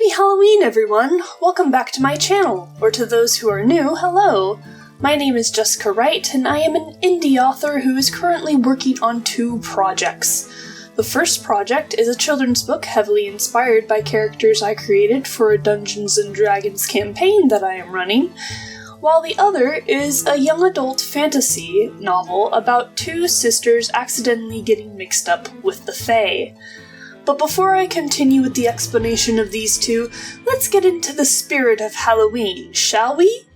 Happy Halloween, everyone! Welcome back to my channel, or to those who are new, hello! My name is Jessica Wright, and I am an indie author who is currently working on 2 projects. The first project is a children's book heavily inspired by characters I created for a Dungeons & Dragons campaign that I am running, while the other is a young adult fantasy novel about 2 sisters accidentally getting mixed up with the Fae. But before I continue with the explanation of these 2, let's get into the spirit of Halloween, shall we?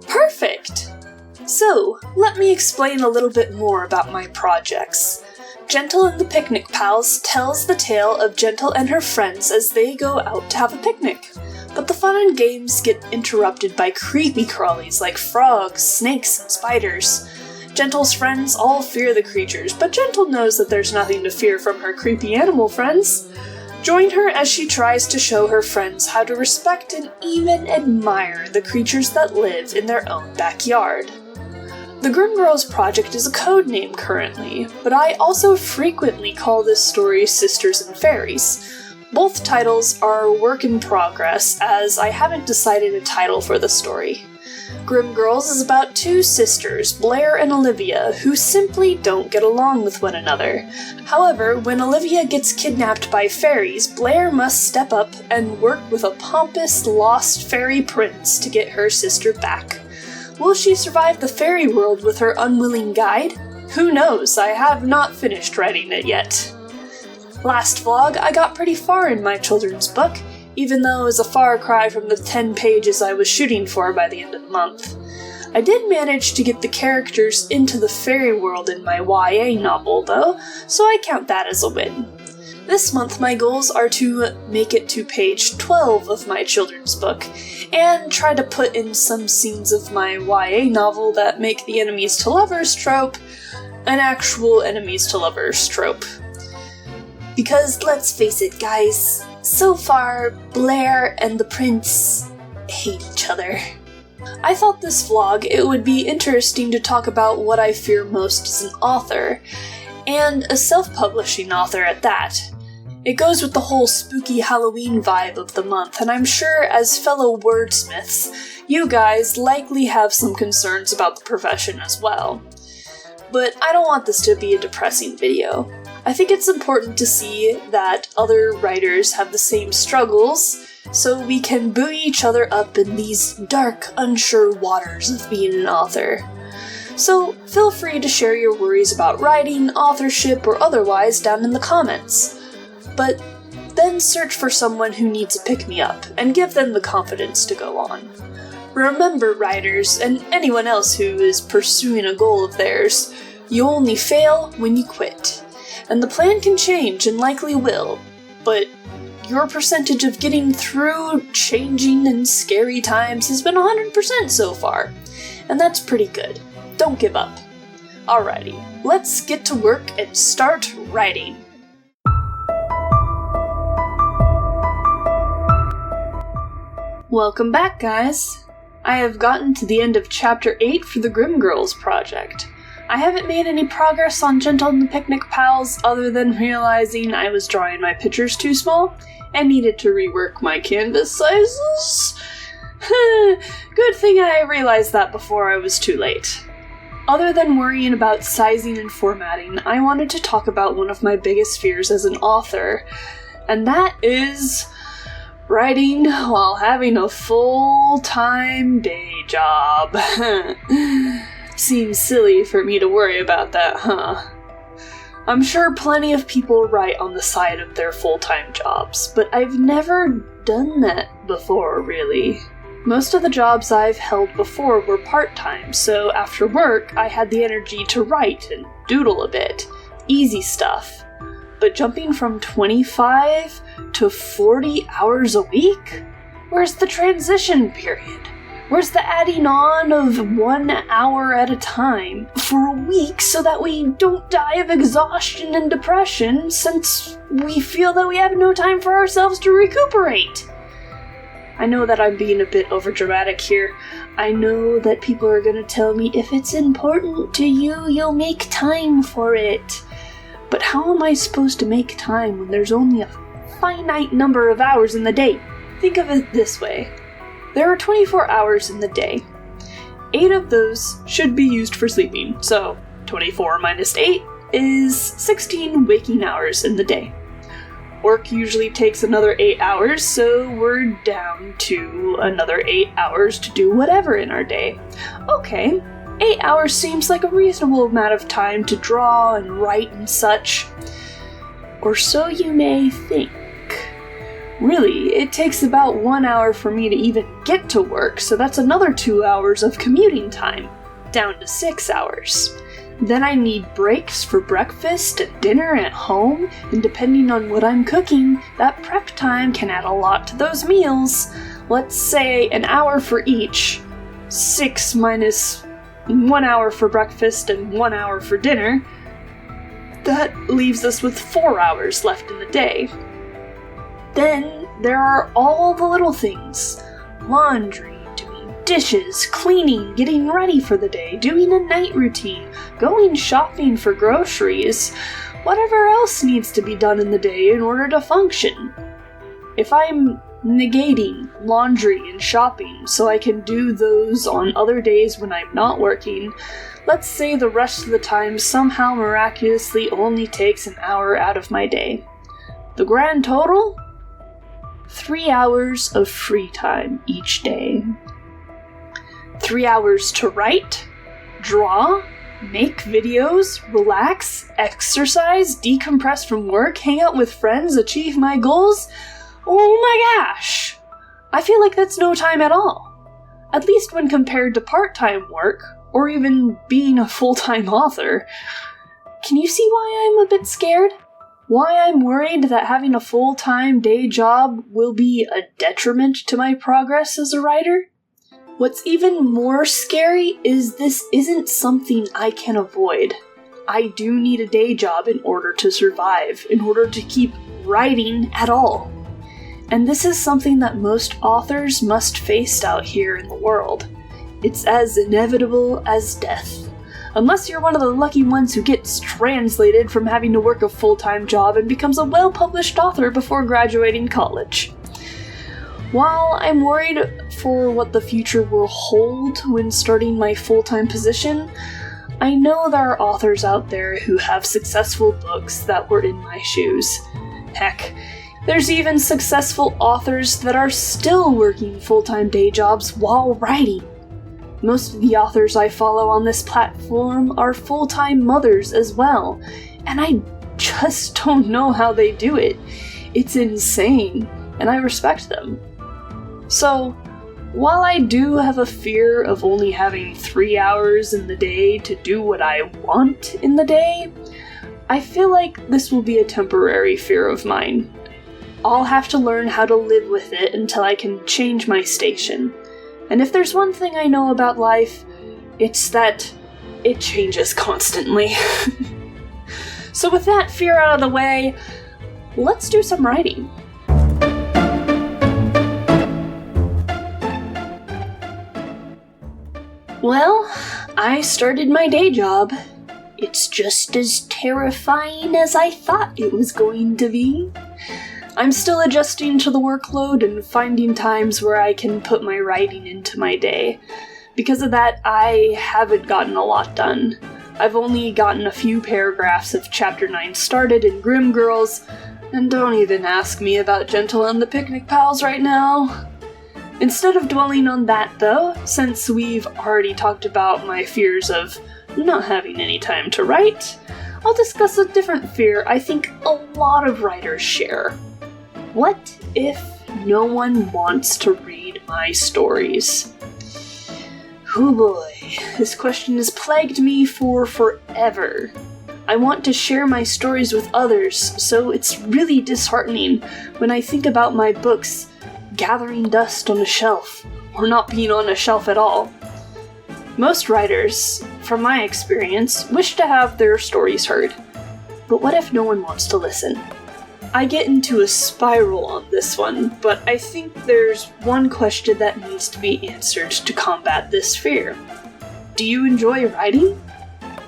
Perfect! So, let me explain a little bit more about my projects. Gentle and the Picnic Pals tells the tale of Gentle and her friends as they go out to have a picnic. But the fun and games get interrupted by creepy crawlies like frogs, snakes, and spiders. Gentle's friends all fear the creatures, but Gentle knows that there's nothing to fear from her creepy animal friends. Join her as she tries to show her friends how to respect and even admire the creatures that live in their own backyard. The Grim Girls project is a code name currently, but I also frequently call this story Sisters and Fairies. Both titles are a work in progress, as I haven't decided a title for the story. Grim Girls is about 2 sisters, Blair and Olivia, who simply don't get along with one another. However, when Olivia gets kidnapped by fairies, Blair must step up and work with a pompous, lost fairy prince to get her sister back. Will she survive the fairy world with her unwilling guide? Who knows, I have not finished writing it yet. Last vlog, I got pretty far in my children's book, even though it was a far cry from the 10 pages I was shooting for by the end of the month. I did manage to get the characters into the fairy world in my YA novel, though, so I count that as a win. This month my goals are to make it to page 12 of my children's book, and try to put in some scenes of my YA novel that make the enemies to lovers trope an actual enemies to lovers trope. Because let's face it, guys, so far, Blair and the prince hate each other. I thought this vlog it would be interesting to talk about what I fear most as an author, and a self-publishing author at that. It goes with the whole spooky Halloween vibe of the month, and I'm sure as fellow wordsmiths, you guys likely have some concerns about the profession as well. But I don't want this to be a depressing video. I think it's important to see that other writers have the same struggles, so we can buoy each other up in these dark, unsure waters of being an author. So feel free to share your worries about writing, authorship, or otherwise down in the comments. But then search for someone who needs a pick-me-up, and give them the confidence to go on. Remember, writers, and anyone else who is pursuing a goal of theirs, you only fail when you quit. And the plan can change, and likely will, but your percentage of getting through changing and scary times has been 100% so far, and that's pretty good. Don't give up. Alrighty, let's get to work and start writing. Welcome back, guys! I have gotten to the end of Chapter 8 for the Grim Girls project. I haven't made any progress on Gentle and the Picnic Pals other than realizing I was drawing my pictures too small and needed to rework my canvas sizes. Good thing I realized that before I was too late. Other than worrying about sizing and formatting, I wanted to talk about one of my biggest fears as an author, and that is writing while having a full-time day job. Seems silly for me to worry about that, huh? I'm sure plenty of people write on the side of their full-time jobs, but I've never done that before, really. Most of the jobs I've held before were part-time, so after work I had the energy to write and doodle a bit. Easy stuff. But jumping from 25 to 40 hours a week? Where's the transition period? Where's the adding on of 1 hour at a time for a week so that we don't die of exhaustion and depression since we feel that we have no time for ourselves to recuperate? I know that I'm being a bit overdramatic here. I know that people are gonna tell me if it's important to you, you'll make time for it. But how am I supposed to make time when there's only a finite number of hours in the day? Think of it this way. There are 24 hours in the day. 8 of those should be used for sleeping, so 24 minus 8 is 16 waking hours in the day. Work usually takes another 8 hours, so we're down to another 8 hours to do whatever in our day. Okay, 8 hours seems like a reasonable amount of time to draw and write and such. Or so you may think. Really, it takes about 1 hour for me to even get to work, so that's another 2 hours of commuting time, down to 6 hours. Then I need breaks for breakfast and dinner at home, and depending on what I'm cooking, that prep time can add a lot to those meals. Let's say an hour for each. 6 minus 1 hour for breakfast and 1 hour for dinner. That leaves us with 4 hours left in the day. Then there are all the little things. Laundry, doing dishes, cleaning, getting ready for the day, doing a night routine, going shopping for groceries, whatever else needs to be done in the day in order to function. If I'm negating laundry and shopping so I can do those on other days when I'm not working, let's say the rest of the time somehow miraculously only takes an hour out of my day. The grand total? 3 hours of free time each day. 3 hours to write, draw, make videos, relax, exercise, decompress from work, hang out with friends, achieve my goals. Oh my gosh! I feel like that's no time at all. At least when compared to part-time work, or even being a full-time author. Can you see why I'm a bit scared? Why I'm worried that having a full-time day job will be a detriment to my progress as a writer? What's even more scary is this isn't something I can avoid. I do need a day job in order to survive, in order to keep writing at all. And this is something that most authors must face out here in the world. It's as inevitable as death. Unless you're one of the lucky ones who gets translated from having to work a full-time job and becomes a well-published author before graduating college. While I'm worried for what the future will hold when starting my full-time position, I know there are authors out there who have successful books that were in my shoes. Heck, there's even successful authors that are still working full-time day jobs while writing. Most of the authors I follow on this platform are full-time mothers as well, and I just don't know how they do it. It's insane, and I respect them. So, while I do have a fear of only having 3 hours in the day to do what I want in the day, I feel like this will be a temporary fear of mine. I'll have to learn how to live with it until I can change my station. And if there's one thing I know about life, it's that it changes constantly. So with that fear out of the way, let's do some writing. Well, I started my day job. It's just as terrifying as I thought it was going to be. I'm still adjusting to the workload and finding times where I can put my writing into my day. Because of that, I haven't gotten a lot done. I've only gotten a few paragraphs of Chapter 9 started in Grim Girls, and don't even ask me about Gentle and the Picnic Pals right now. Instead of dwelling on that though, since we've already talked about my fears of not having any time to write, I'll discuss a different fear I think a lot of writers share. What if no one wants to read my stories? Oh boy, this question has plagued me for forever. I want to share my stories with others, so it's really disheartening when I think about my books gathering dust on a shelf, or not being on a shelf at all. Most writers, from my experience, wish to have their stories heard. But what if no one wants to listen? I get into a spiral on this one, but I think there's one question that needs to be answered to combat this fear. Do you enjoy writing?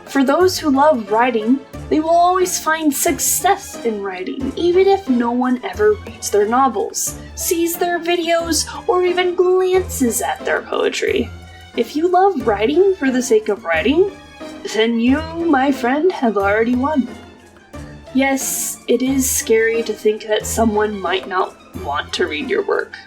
For those who love writing, they will always find success in writing, even if no one ever reads their novels, sees their videos, or even glances at their poetry. If you love writing for the sake of writing, then you, my friend, have already won. Yes, it is scary to think that someone might not want to read your work.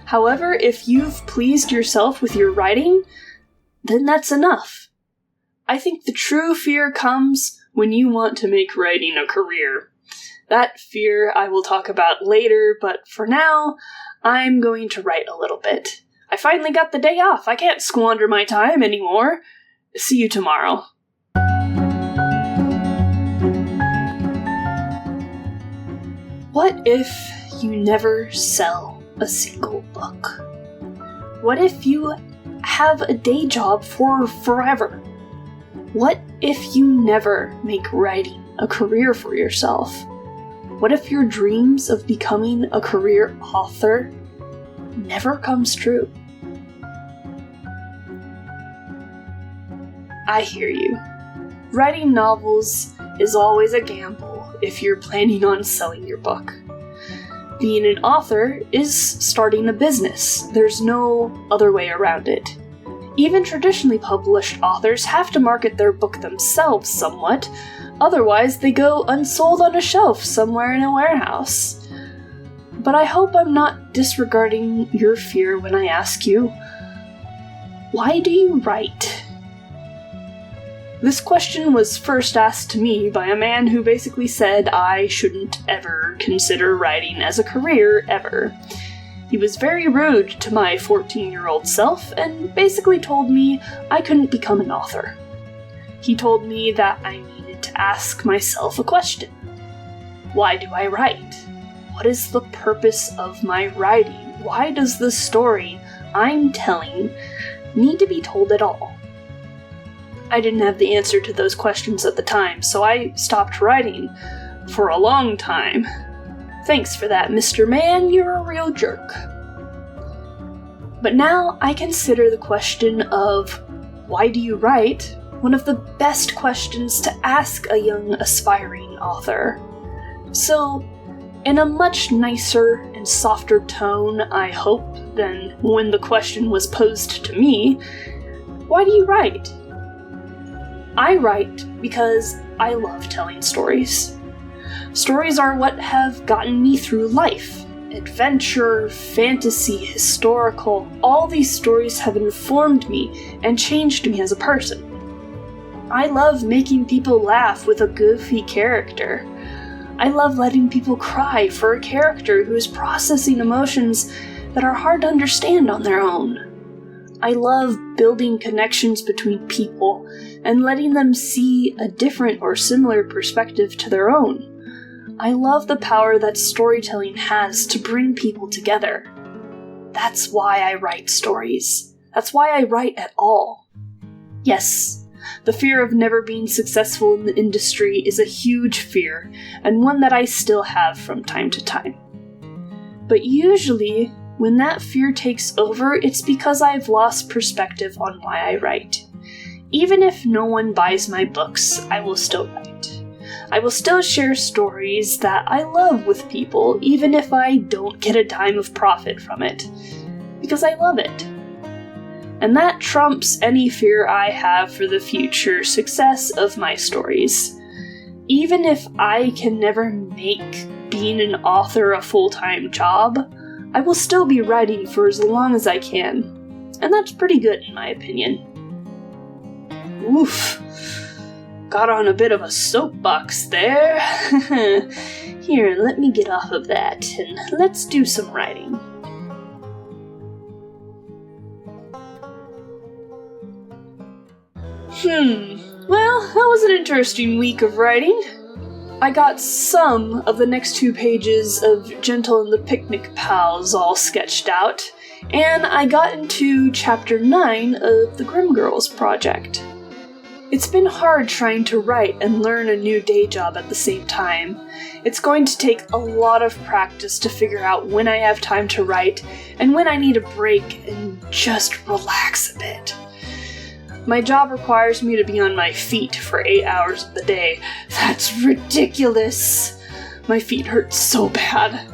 However, if you've pleased yourself with your writing, then that's enough. I think the true fear comes when you want to make writing a career. That fear I will talk about later, but for now, I'm going to write a little bit. I finally got the day off. I can't squander my time anymore. See you tomorrow. What if you never sell a single book? What if you have a day job for forever? What if you never make writing a career for yourself? What if your dreams of becoming a career author never comes true? I hear you. Writing novels is always a gamble if you're planning on selling your book. Being an author is starting a business. There's no other way around it. Even traditionally published authors have to market their book themselves somewhat, otherwise they go unsold on a shelf somewhere in a warehouse. But I hope I'm not disregarding your fear when I ask you, why do you write? This question was first asked to me by a man who basically said I shouldn't ever consider writing as a career ever. He was very rude to my 14-year-old self and basically told me I couldn't become an author. He told me that I needed to ask myself a question. Why do I write? What is the purpose of my writing? Why does the story I'm telling need to be told at all? I didn't have the answer to those questions at the time, so I stopped writing for a long time. Thanks for that, Mr. Man, you're a real jerk. But now I consider the question of, why do you write, one of the best questions to ask a young aspiring author. So, in a much nicer and softer tone, I hope, than when the question was posed to me, why do you write? I write because I love telling stories. Stories are what have gotten me through life. Adventure, fantasy, historical, all these stories have informed me and changed me as a person. I love making people laugh with a goofy character. I love letting people cry for a character who is processing emotions that are hard to understand on their own. I love building connections between people and letting them see a different or similar perspective to their own. I love the power that storytelling has to bring people together. That's why I write stories. That's why I write at all. Yes, the fear of never being successful in the industry is a huge fear, and one that I still have from time to time. But usually, when that fear takes over, it's because I've lost perspective on why I write. Even if no one buys my books, I will still write. I will still share stories that I love with people, even if I don't get a dime of profit from it, because I love it. And that trumps any fear I have for the future success of my stories. Even if I can never make being an author a full-time job, I will still be writing for as long as I can, and that's pretty good in my opinion. Oof. got on a bit of a soapbox there. Here, let me get off of that, and let's do some writing. Well, that was an interesting week of writing. I got some of the next 2 pages of Gentle and the Picnic Pals all sketched out, and I got into Chapter 9 of the Grimm Girls project. It's been hard trying to write and learn a new day job at the same time. It's going to take a lot of practice to figure out when I have time to write and when I need a break and just relax a bit. My job requires me to be on my feet for 8 hours of the day. That's ridiculous! My feet hurt so bad.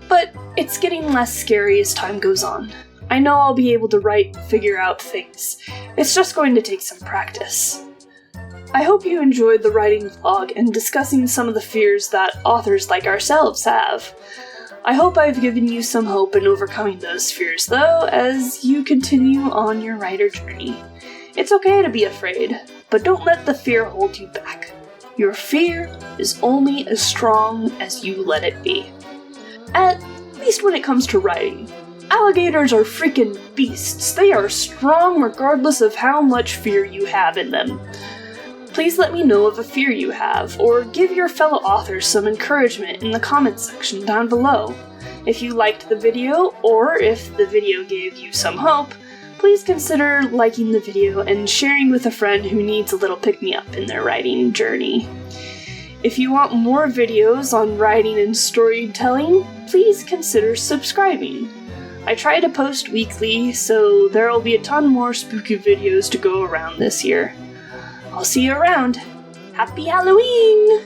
But it's getting less scary as time goes on. I know I'll be able to write and figure out things. It's just going to take some practice. I hope you enjoyed the writing vlog and discussing some of the fears that authors like ourselves have. I hope I've given you some hope in overcoming those fears, though, as you continue on your writer journey. It's okay to be afraid, but don't let the fear hold you back. Your fear is only as strong as you let it be. At least when it comes to writing. Alligators are freaking beasts. They are strong regardless of how much fear you have in them. Please let me know of a fear you have, or give your fellow authors some encouragement in the comments section down below. If you liked the video, or if the video gave you some hope, please consider liking the video and sharing with a friend who needs a little pick-me-up in their writing journey. If you want more videos on writing and storytelling, please consider subscribing. I try to post weekly, so there will be a ton more spooky videos to go around this year. I'll see you around. Happy Halloween!